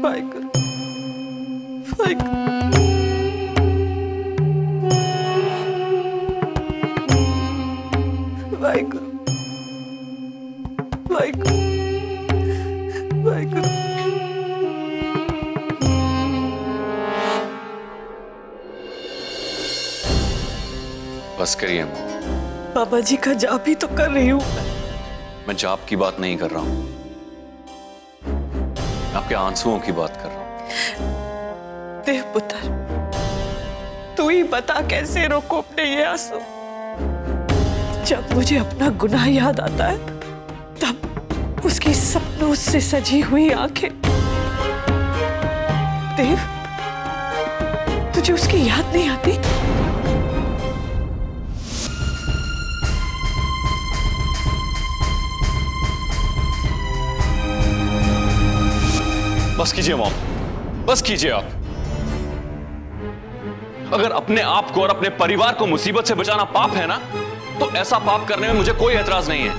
वाहिगुरु, वाहिगुरु। वाहिगुरु, वाहिगुरु, वाहिगुरु। बस करिए। बाबा जी का जाप ही तो कर रही हूँ। मैं जाप की बात नहीं कर रहा हूं, आपके आंसुओं की बात कर रहा हूं। देवपुत्र, तू ही बता कैसे रोको अपने ये आंसू। जब मुझे अपना गुनाह याद आता है तब उसकी सपनों से सजी हुई आंखें। देव, तुझे उसकी याद नहीं आती? बस कीजिए मॉम, बस कीजिए आप। अगर अपने आप को और अपने परिवार को मुसीबत से बचाना पाप है ना, तो ऐसा पाप करने में मुझे कोई एतराज नहीं है।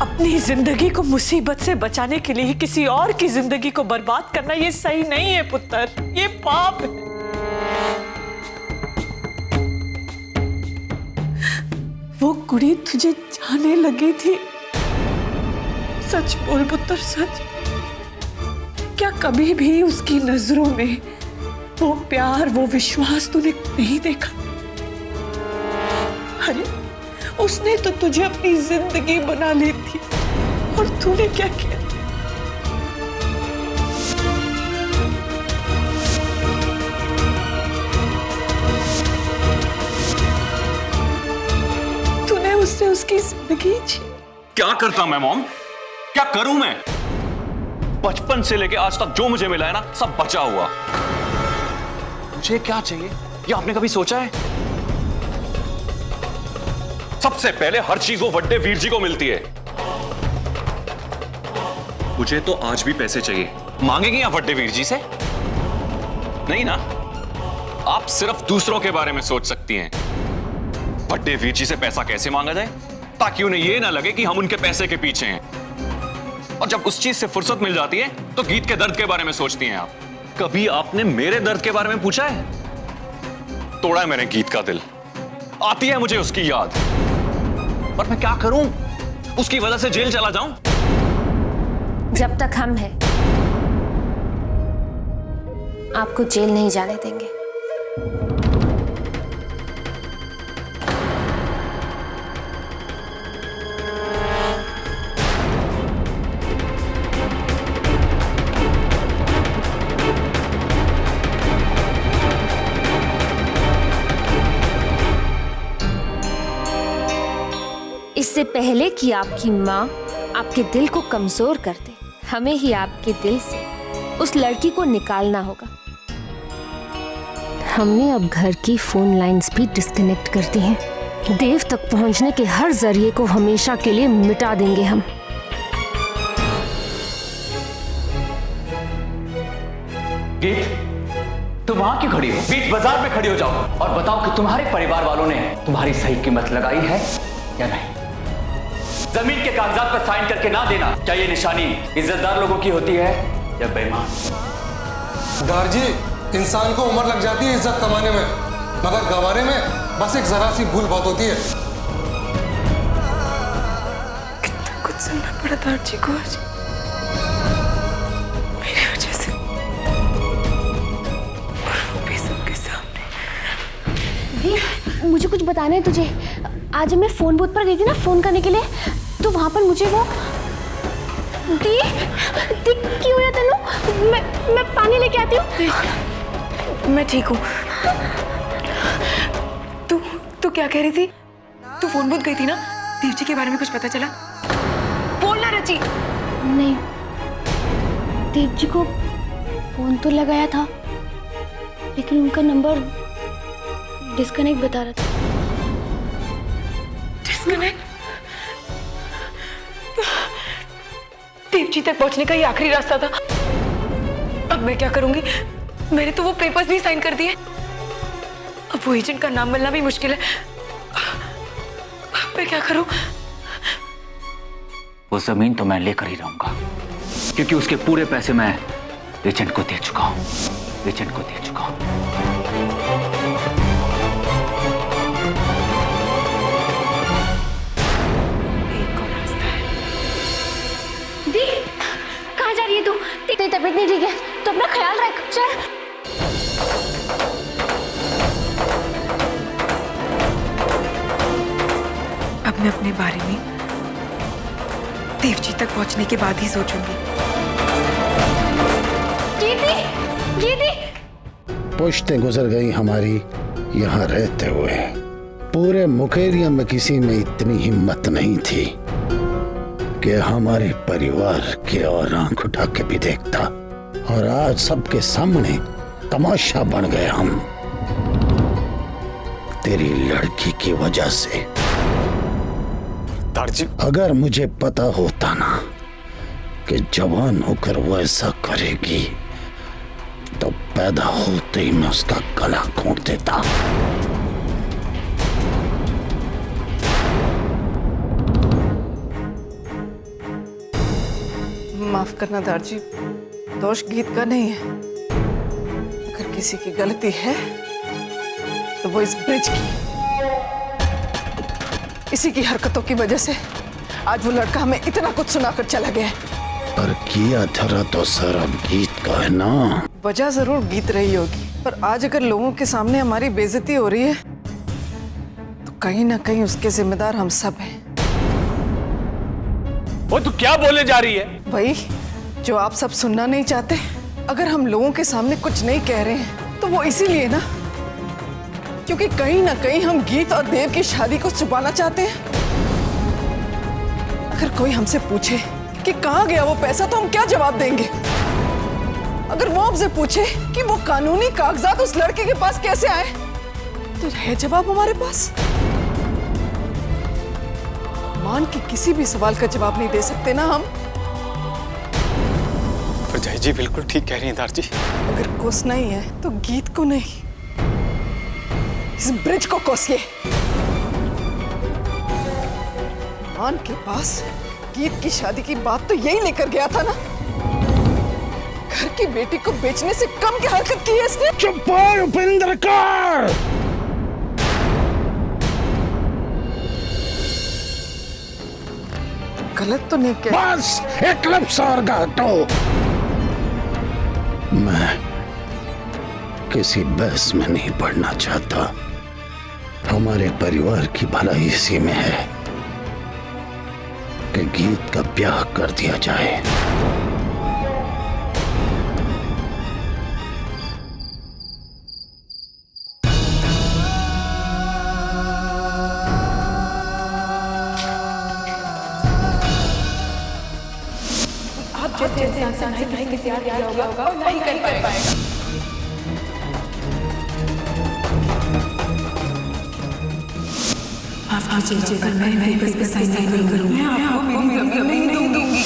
अपनी जिंदगी को मुसीबत से बचाने के लिए किसी और की जिंदगी को बर्बाद करना ये सही नहीं है पुत्र, ये पाप है। वो कुड़ी तुझे जाने लगी थी। सच बोल पुत्र, सच। क्या कभी भी उसकी नजरों में वो प्यार, वो विश्वास तूने नहीं देखा? अरे उसने तो तुझे अपनी जिंदगी बना ली थी और तूने क्या किया? तूने उससे उसकी जिंदगी छीनी। क्या करता मैं मॉम, क्या करूं मैं? बचपन से लेके आज तक जो मुझे मिला है ना, सब बचा हुआ। मुझे क्या चाहिए ये आपने कभी सोचा है? सबसे पहले हर चीज वो वड्डे वीर जी को मिलती है। मुझे तो आज भी पैसे चाहिए। मांगेंगे आप वड्डे वीर जी से? नहीं ना, आप सिर्फ दूसरों के बारे में सोच सकती हैं। वड्डे वीर जी से पैसा कैसे मांगा जाए ताकि उन्हें यह ना लगे कि हम उनके पैसे के पीछे हैं। और जब उस चीज से फुर्सत मिल जाती है तो गीत के दर्द के बारे में सोचती हैं आप। कभी आपने मेरे दर्द के बारे में पूछा है? तोड़ा है मैंने गीत का दिल, आती है मुझे उसकी याद, पर मैं क्या करूं? उसकी वजह से जेल चला जाऊं? जब तक हम हैं, आपको जेल नहीं जाने देंगे। इससे पहले कि आपकी माँ आपके दिल को कमजोर कर दे, हमें ही आपके दिल से उस लड़की को निकालना होगा। हमने अब घर की फोन लाइंस भी डिस्कनेक्ट कर दी हैं। देव तक पहुंचने के हर जरिए को हमेशा के लिए मिटा देंगे हम। गीत, तुम वहां क्यों खड़ी हो? बीच बाजार में खड़ी हो जाओ और बताओ कि तुम्हारे परिवार वालों ने तुम्हारी सही कीमत लगाई है या नहीं। जमीन के कागजात पर साइन करके ना देना, क्या ये निशानी इज्जतदार लोगों की होती है या बेईमान? दारजी, इंसान को उम्र लग जाती है इज्जत कमाने में, मगर गंवाने में बस एक जरा सी भूल बहुत होती है। कितना कुछ सुनना पड़ा दारजी को आज मेरी वजह से, और वो भी सबके सामने। मुझे कुछ बताना है तुझे। आज मैं फोन बूथ पर गई थी ना फोन करने के लिए, तो वहां पर मुझे वो दी क्यों है तनु? मैं पानी लेके आती हूँ। मैं ठीक हूँ। तू क्या कह रही थी? तू फोन बूथ गई थी ना? देव जी के बारे में कुछ पता चला? बोलना रची। नहीं, देव जी को फोन तो लगाया था लेकिन उनका नंबर डिस्कनेक्ट बता रहा था। डिस्कनेक्ट? देव जी तक पहुंचने का ये आखिरी रास्ता था। अब मैं क्या करूंगी? मैंने तो वो पेपर्स भी साइन कर दिए। अब वो एजेंट का नाम मिलना भी मुश्किल है। अब मैं क्या करूं? वो जमीन तो मैं लेकर ही रहूंगा, क्योंकि उसके पूरे पैसे मैं एजेंट को दे चुका हूं, एजेंट को दे चुका हूं। एक और रास्ता है। दी, कहाँ जा रही है तू? तेरी तबीयत नहीं ठीक है तो अपना ख्याल रख। चल। अब मैं अपने बारे में देवजी तक पहुंचने के बाद ही सोचूंगी। गीती, गीती। पुश्तें गुजर गई हमारी यहाँ रहते हुए। पूरे मुकेरिया में किसी में इतनी हिम्मत नहीं थी कि हमारे परिवार के और आंख उठा के भी देखता, और आज सबके सामने तमाशा बन गए हम, तेरी लड़की की वजह से। अगर मुझे पता होता ना कि जवान होकर वो ऐसा करेगी तो पैदा होते ही मैं उसका गला घोंट देता। माफ करना दारजी, दोष गीत का नहीं है। अगर किसी की गलती है तो वो इस ब्रिज की। इसी की हरकतों की वजह से आज वो लड़का हमें इतना कुछ सुनाकर चला गया है। पर किया धरा तो सारा गीत का है ना। वजह जरूर गीत रही होगी, पर आज अगर लोगों के सामने हमारी बेइज्जती हो रही है तो कहीं ना कहीं उसके जिम्मेदार हम सब हैं। वो तू क्या बोलने जा रही है? भाई, जो आप सब सुनना नहीं चाहते, अगर हम लोगों के सामने कुछ नहीं कह रहे हैं तो वो इसीलिए ना क्योंकि कहीं ना कहीं हम गीत और देव की शादी को छुपाना चाहते हैं। अगर कोई हमसे पूछे कि कहाँ गया वो पैसा तो हम क्या जवाब देंगे? अगर वो हमसे पूछे कि वो कानूनी कागजात उस लड़के के पास कैसे आए तो है जवाब हमारे पास? मान के किसी भी सवाल का जवाब नहीं दे सकते ना हम। जय जी बिल्कुल ठीक कह रही हैं दारजी। अगर कोसना ही है तो गीत को नहीं, इस ब्रिज को कोसिए। मान के पास गीत की शादी की बात तो यही लेकर गया था ना। घर की बेटी को बेचने से कम की हरकत की है इसने। चुप हो उपेंद्र कर। गलत तो नहीं किया। बस एक लफ्ज़ और कहा तो मैं किसी बहस में नहीं पड़ना चाहता। हमारे परिवार की भलाई इसी में है कि गीत का ब्याह कर दिया जाए। आप जैसे इंसान से नहीं किसी और किया होगा और नहीं कर पाएगा। आप कीजिए, पर मैं बस पे साइन नहीं करूंगी। मैं आपको मेरी जमीन नहीं दूंगी।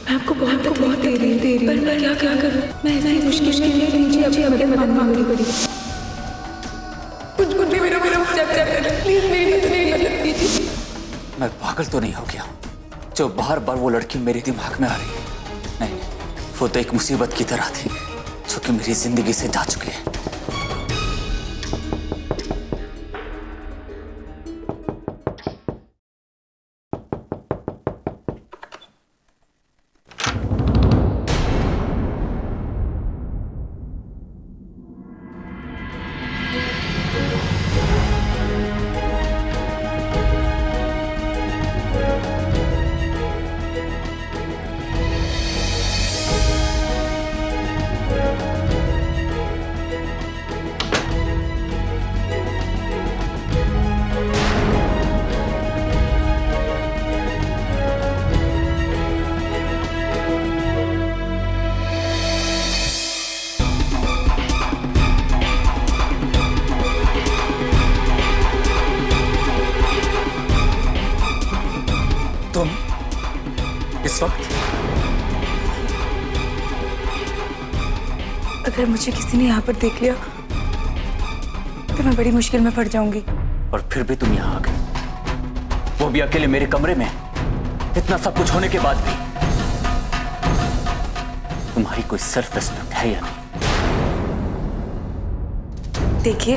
आपको बहुत दे रही पर मैं क्या करूं? मैं ऐसी मुश्किल में मुझे अब मदद मांगनी पड़ी। कुछ भी मेरा प्लीज मेरी मदद कीजिए। मैं पागल तो नहीं हो गया जो बार बार वो लड़की मेरे दिमाग में आ रही है? नहीं, वो तो एक मुसीबत की तरह थी जो कि मेरी जिंदगी से जा चुकी है। तुम इस वक्त अगर मुझे किसी ने यहाँ पर देख लिया तो मैं बड़ी मुश्किल में पड़ जाऊंगी। और फिर भी तुम यहाँ आ गई, वो भी अकेले मेरे कमरे में। इतना सब कुछ होने के बाद भी तुम्हारी कोई सेल्फ रिस्पेक्ट है या नहीं? देखिए,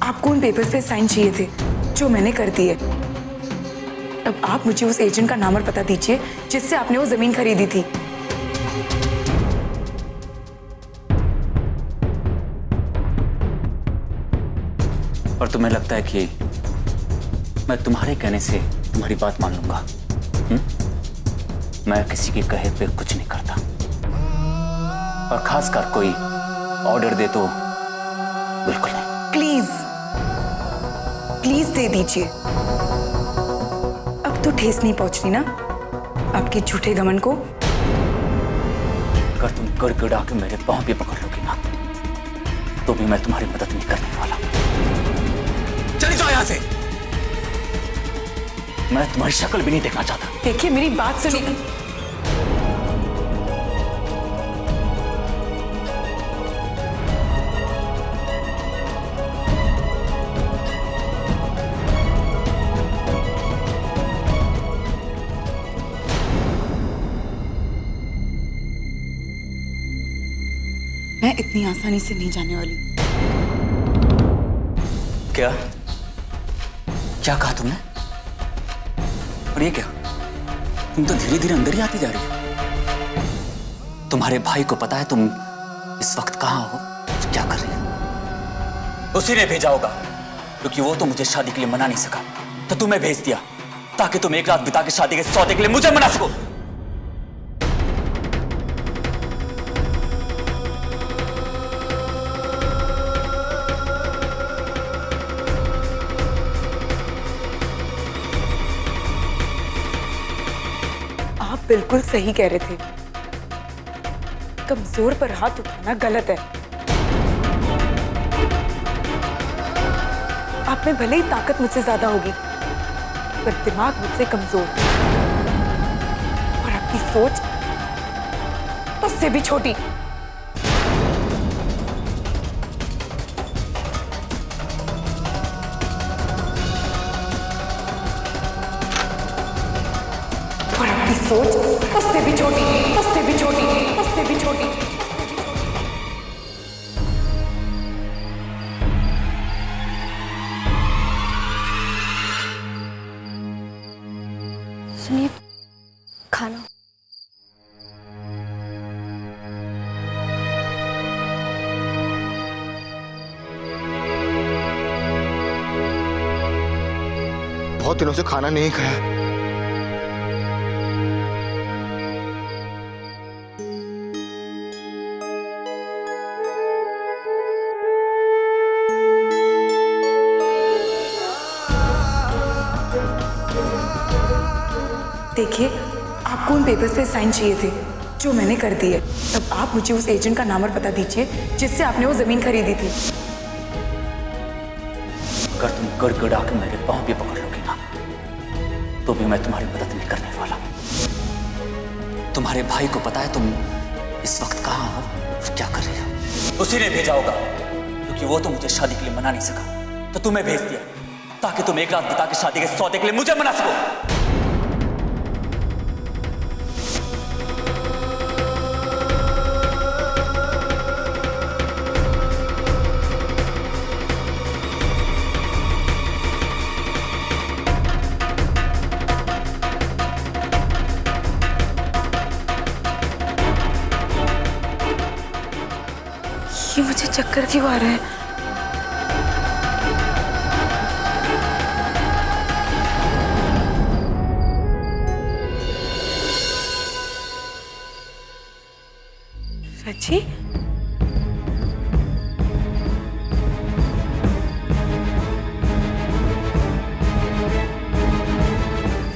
आपको उन पेपर्स पे साइन चाहिए थे जो मैंने कर दिए। अब आप मुझे उस एजेंट का नाम और पता दीजिए जिससे आपने वो जमीन खरीदी थी। और तुम्हें लगता है कि मैं तुम्हारे कहने से तुम्हारी बात मान लूंगा? मैं किसी के कहे पे कुछ नहीं करता, और खासकर कोई ऑर्डर दे तो बिल्कुल नहीं। प्लीज प्लीज दे दीजिए। अब तो ठेस नहीं पहुंचनी ना आपके झूठे घमंड को। अगर तुम गड़गड़ा के मेरे पांव पे पकड़ लोगी ना तो भी मैं तुम्हारी मदद नहीं करने वाला। चली जाओ यहां से, मैं तुम्हारी शक्ल भी नहीं देखना चाहता। देखिए, मेरी बात सुनिए। मैं इतनी आसानी से नहीं जाने वाली। क्या क्या कहा तुमने? और ये क्या, तुम तो धीरे धीरे अंदर ही आती जा रही हो। तुम्हारे भाई को पता है तुम इस वक्त कहां हो, क्या कर रही हो? उसी ने भेजा होगा, क्योंकि वो तो मुझे शादी के लिए मना नहीं सका, तो तुम्हें भेज दिया ताकि तुम एक रात बिता के शादी के सौदे के लिए मुझे मना सको। आप बिल्कुल सही कह रहे थे, कमजोर पर हाथ उठाना गलत है। आप में भले ही ताकत मुझसे ज्यादा होगी, पर दिमाग मुझसे कमजोर, और आपकी सोच उससे भी छोटी। और आपकी सोच उससे भी छोटी, उससे भी छोटी, उससे भी छोटी। सुनिए, खाना। बहुत दिनों से खाना नहीं खाया। देखिए, आपको उन पेपर्स पे साइन चाहिए थे जो मैंने कर दिए। अब आप मुझे उस एजेंट का नाम और पता दीजिए जिससे आपने वो जमीन खरीदी थी। अगर तुम गड़गड़ा के मेरे पांव पे पकड़ लोगी ना तो भी मैं तुम्हारी मदद नहीं करने वाला। तुम्हारे भाई को पता है तुम इस वक्त कहां हो, क्या कर रही हो? उसी ने भेजा होगा, क्योंकि वो तो मुझे शादी के लिए मना नहीं सका, तो तुम्हें भेज दिया ताकि तुम एक रात बिता के शादी के सौदे के लिए मुझे मना सको। ये मुझे चक्कर क्यों आ रहा है? सच्ची?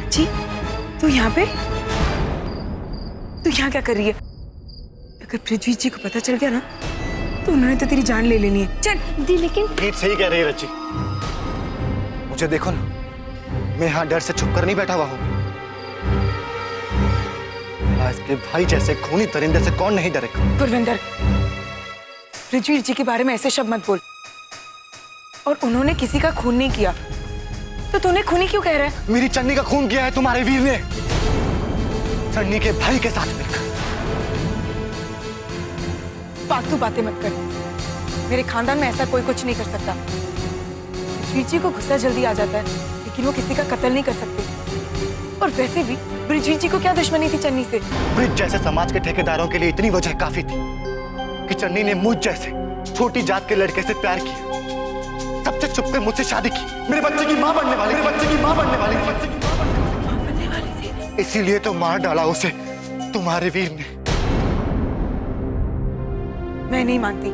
सच्ची? तू यहाँ पे? तू यहाँ क्या कर रही है? अगर पृथ्वी जी को पता चल गया ना तो उन्होंने तो तेरी जान ले लेनी है। चल दी, लेकिन नीट सही कह रही है रची। मुझे देखो ना, मैं यहाँ डर से छुप कर नहीं बैठा हुआ हूँ। महाराज के भाई जैसे खूनी दरिंदे से कौन नहीं डरेगा। गुरविंदर, ब्रिजवीर जी के बारे में ऐसे शब्द मत बोल। और उन्होंने किसी का खून नहीं किया, तो तूने खूनी क्यों कह रहा है? मेरी चन्नी का खून किया है तुम्हारे वीर ने, चन्नी के भाई के साथ मिलकर। फालतू बातें मत कर। मेरे खानदान में ऐसा कोई कुछ नहीं कर सकता। ब्रिजवीर जी को गुस्सा जल्दी आ जाता है, लेकिन वो किसी का कत्ल नहीं कर सकते। और वैसे भी ब्रिजवीर जी को क्या दुश्मनी थी चन्नी से? ब्रिज जैसे समाज के ठेकेदारों के लिए इतनी वजह काफी थी कि चन्नी ने मुझ जैसे छोटी जात के लड़के से प्यार किया, सबसे छुपकर मुझसे शादी की। मेरे बच्चे की मां बनने वाली, मेरे बच्चे की मां बनने वाली, मेरे बच्चे की मां बनने वाली थी। इसीलिए तो मार डाला उसे तुम्हारे वीर ने। मैं नहीं मानती,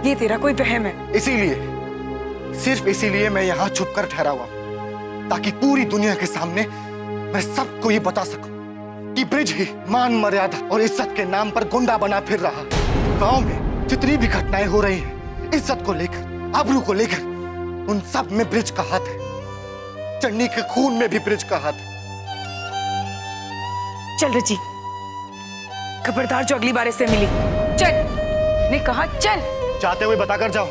ये तेरा कोई वहम है। इसीलिए, सिर्फ इसीलिए मैं यहाँ छुपकर ठहरा हुआ, ताकि पूरी दुनिया के सामने मैं सबको ये बता सकूं कि ब्रिज ही मान मर्यादा और इज्जत के नाम पर गुंडा बना फिर रहा। गांव में जितनी भी घटनाएं हो रही हैं, इज्जत को लेकर, आबरू को लेकर, उन सब में ब्रिज का हाथ है। चन्नी के खून में भी ब्रिज का हाथ है। चल रजी, खबरदार जो अगली बार इससे मिली। चल, ने कहा चल। जाते हुए बताकर जाओ,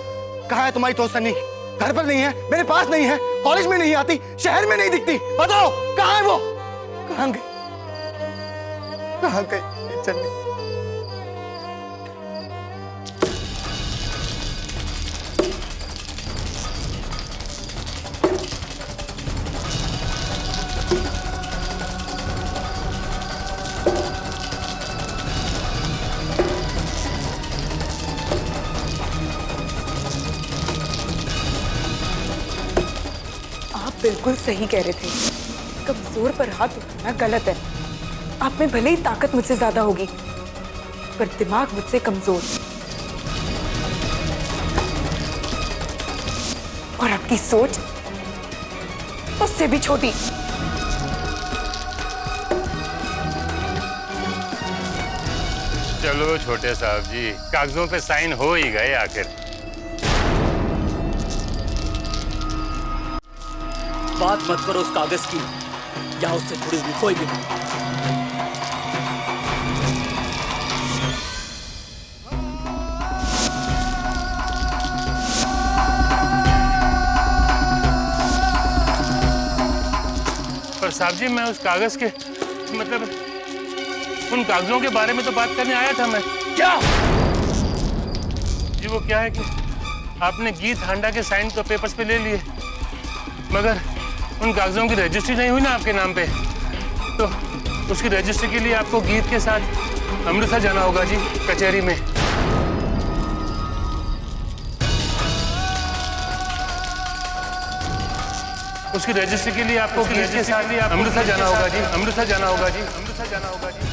कहाँ है तुम्हारी दोस्त सन्नी? घर पर नहीं है, मेरे पास नहीं है, कॉलेज में नहीं आती, शहर में नहीं दिखती। बताओ कहाँ है वो? कहाँ गई? कहाँ गई चन्नी? बिल्कुल सही कह रहे थे, कमजोर पर हाथ उठाना गलत है। आप में भले ही ताकत मुझसे ज्यादा होगी, पर दिमाग मुझसे कमजोर, और आपकी सोच उससे भी छोटी। चलो छोटे साहब जी, कागजों पे साइन हो ही गए आखिर। बात मत करो उस कागज की, या उससे जुड़ी हुई कोई भी बात। पर साहब जी, मैं उस कागज के मतलब उन कागजों के बारे में तो बात करने आया था मैं। क्या? जी वो क्या है कि आपने गीत हांडा के साइन तो पेपर्स पे ले लिए, मगर उन कागजों की रजिस्ट्री नहीं हुई ना आपके नाम पे, तो उसकी रजिस्ट्री के लिए आपको गीत के साथ अमृतसर जाना होगा जी, कचहरी में। उसकी रजिस्ट्री के लिए आपको गीत के साथ अमृतसर जाना होगा जी, अमृतसर जाना होगा जी, अमृतसर जाना होगा जी।